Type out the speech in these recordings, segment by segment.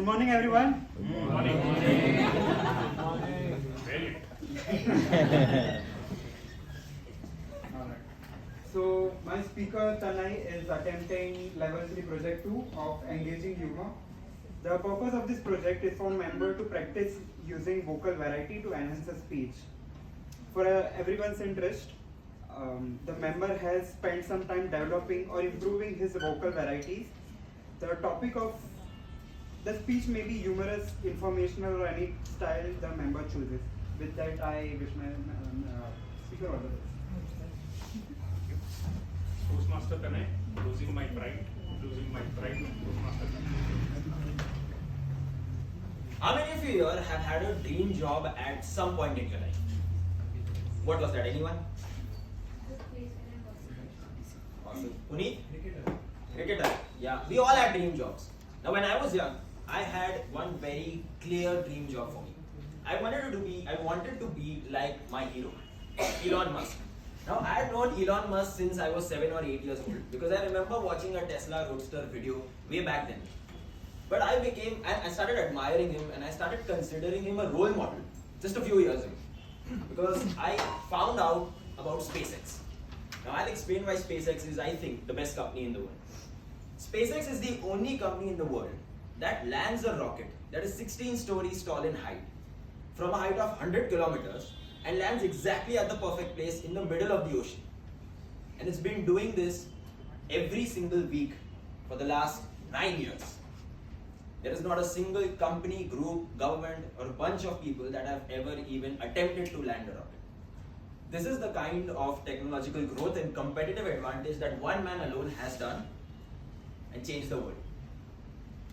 Good morning, everyone. Good morning. Very Alright. So my speaker Tanai is attempting level 3 project 2 of engaging humor. The purpose of this project is for member to practice using vocal variety to enhance the speech. For everyone's interest, the member has spent some time developing or improving his vocal varieties. The topic of the speech may be humorous, informational, or any style the member chooses. With that, I wish my speaker all the best. Toastmaster Tanay, losing my pride, Toastmaster Tanay. How many of you here have had a dream job at some point in your life? What was that? Anyone? Awesome. Puneet? Cricketer. Yeah, we all had dream jobs. Now, when I was young, I had one very clear dream job for me. I wanted to be like my hero, Elon Musk. Now, I had known Elon Musk since I was 7 or 8 years old because I remember watching a Tesla Roadster video way back then. But I started admiring him and I started considering him a role model just a few years ago because I found out about SpaceX. Now, I'll explain why SpaceX is, I think, the best company in the world. SpaceX is the only company in the world that lands a rocket that is 16 stories tall in height from a height of 100 kilometers and lands exactly at the perfect place in the middle of the ocean. And it's been doing this every single week for the last 9 years. There is not a single company, group, government, or bunch of people that have ever even attempted to land a rocket. This is the kind of technological growth and competitive advantage that one man alone has done and changed the world.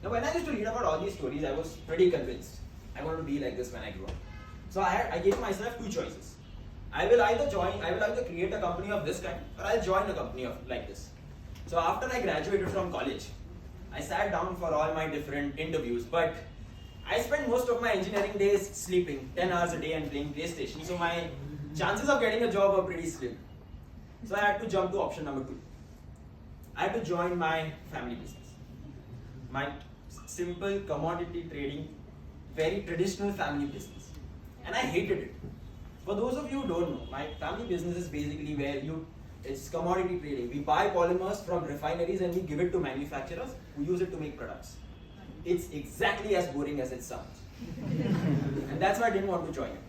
Now, when I used to read about all these stories, I was pretty convinced I want to be like this when I grow up. So I gave myself two choices. I will either create a company of this kind, or I'll join a company like this. So after I graduated from college, I sat down for all my different interviews, but I spent most of my engineering days sleeping, 10 hours a day and playing PlayStation, so my chances of getting a job were pretty slim. So I had to jump to option number 2. I had to join my family business. My simple commodity trading, very traditional family business. And I hated it. For those of you who don't know, my family business is basically where it's commodity trading. We buy polymers from refineries and we give it to manufacturers who use it to make products. It's exactly as boring as it sounds. And that's why I didn't want to join it.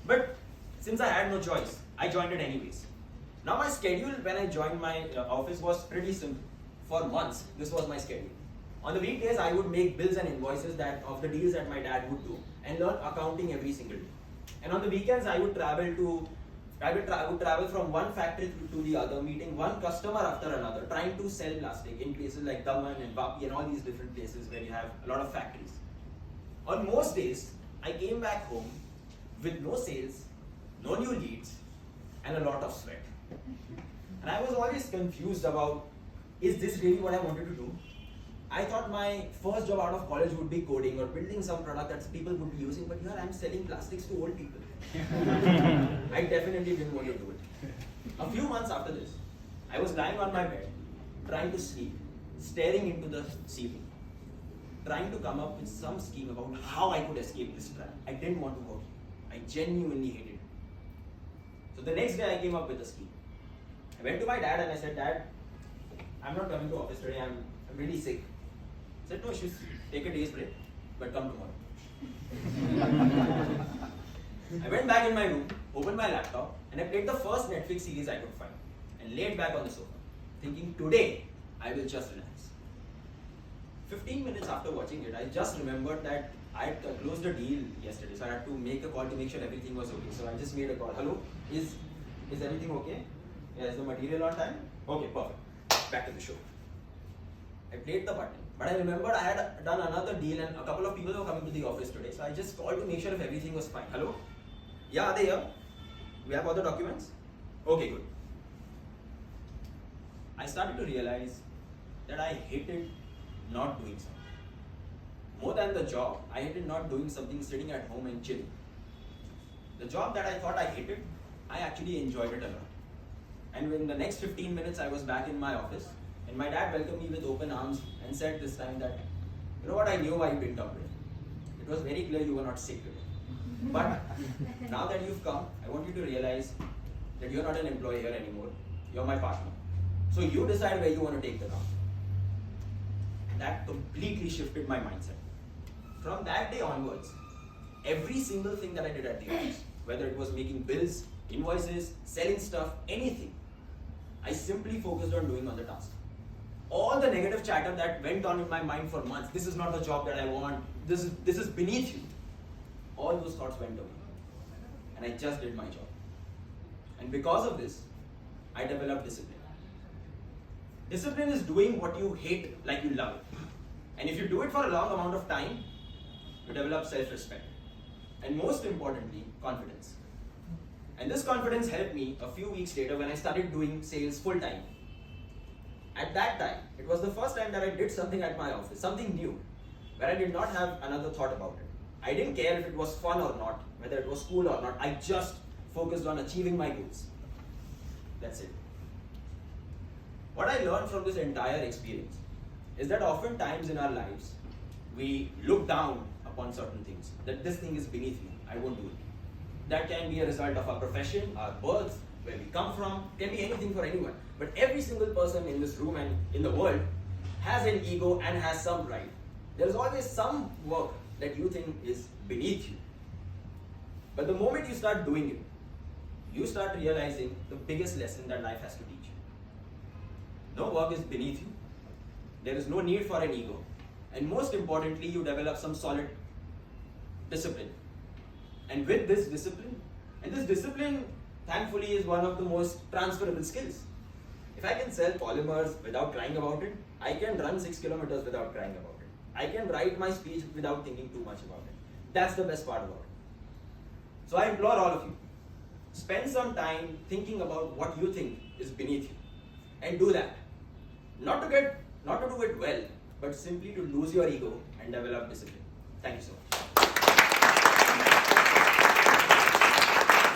But since I had no choice, I joined it anyways. Now my schedule when I joined my office was pretty simple. For months, this was my schedule. On the weekdays, I would make bills and invoices of the deals that my dad would do and learn accounting every single day. And on the weekends, I would travel from one factory to the other, meeting one customer after another, trying to sell plastic in places like Daman and Vapi and all these different places where you have a lot of factories. On most days, I came back home with no sales, no new leads, and a lot of sweat. And I was always confused about, is this really what I wanted to do? I thought my first job out of college would be coding or building some product that people would be using, but here I'm selling plastics to old people. I definitely didn't want to do it. A few months after this, I was lying on my bed, trying to sleep, staring into the ceiling, trying to come up with some scheme about how I could escape this trap. I didn't want to work here. I genuinely hated it. So the next day I came up with a scheme. I went to my dad and I said, Dad, I'm not coming to office today, I'm really sick. He said, no issues, take a day's break, but come tomorrow. I went back in my room, opened my laptop, and I played the first Netflix series I could find, and laid back on the sofa, thinking today I will just relax. 15 minutes after watching it, I just remembered that I had closed a deal yesterday, so I had to make a call to make sure everything was okay. So I just made a call. Hello, is everything okay? Yeah, is the material on time? Okay, perfect. Back to the show. I played the button, but I remembered I had done another deal and a couple of people were coming to the office today, so I just called to make sure if everything was fine. Hello? Yeah, are they here? We have all the documents? Okay, good. I started to realize that I hated not doing something. More than the job, I hated not doing something, sitting at home and chilling. The job that I thought I hated, I actually enjoyed it a lot. And in the next 15 minutes, I was back in my office, and my dad welcomed me with open arms and said this time that You know what? I knew why you didn't come today. It was very clear you were not sick today. But now that you've come, I want you to realize that you're not an employee here anymore. You're my partner. So you decide where you want to take the company. That completely shifted my mindset. From that day onwards, every single thing that I did at the office, whether it was making bills, invoices, selling stuff, anything, I simply focused on doing on the task. All the negative chatter that went on in my mind for months, this is not the job that I want, this is beneath you, all those thoughts went away. And I just did my job. And because of this, I developed discipline. Discipline is doing what you hate like you love it. And if you do it for a long amount of time, you develop self-respect. And most importantly, confidence. And this confidence helped me a few weeks later when I started doing sales full-time. At that time, it was the first time that I did something at my office, something new, where I did not have another thought about it. I didn't care if it was fun or not, whether it was cool or not. I just focused on achieving my goals. That's it. What I learned from this entire experience is that oftentimes in our lives, we look down upon certain things, that this thing is beneath me, I won't do it. That can be a result of our profession, our birth, where we come from, can be anything for anyone. But every single person in this room and in the world has an ego and has some pride. There is always some work that you think is beneath you. But the moment you start doing it, you start realizing the biggest lesson that life has to teach you. No work is beneath you. There is no need for an ego. And most importantly, you develop some solid discipline. And with this discipline, and this discipline thankfully is one of the most transferable skills. If I can sell polymers without crying about it, I can run 6 kilometers without crying about it. I can write my speech without thinking too much about it. That's the best part about it. So I implore all of you, spend some time thinking about what you think is beneath you. And do that. Not to do it well, but simply to lose your ego and develop discipline. Thank you so much.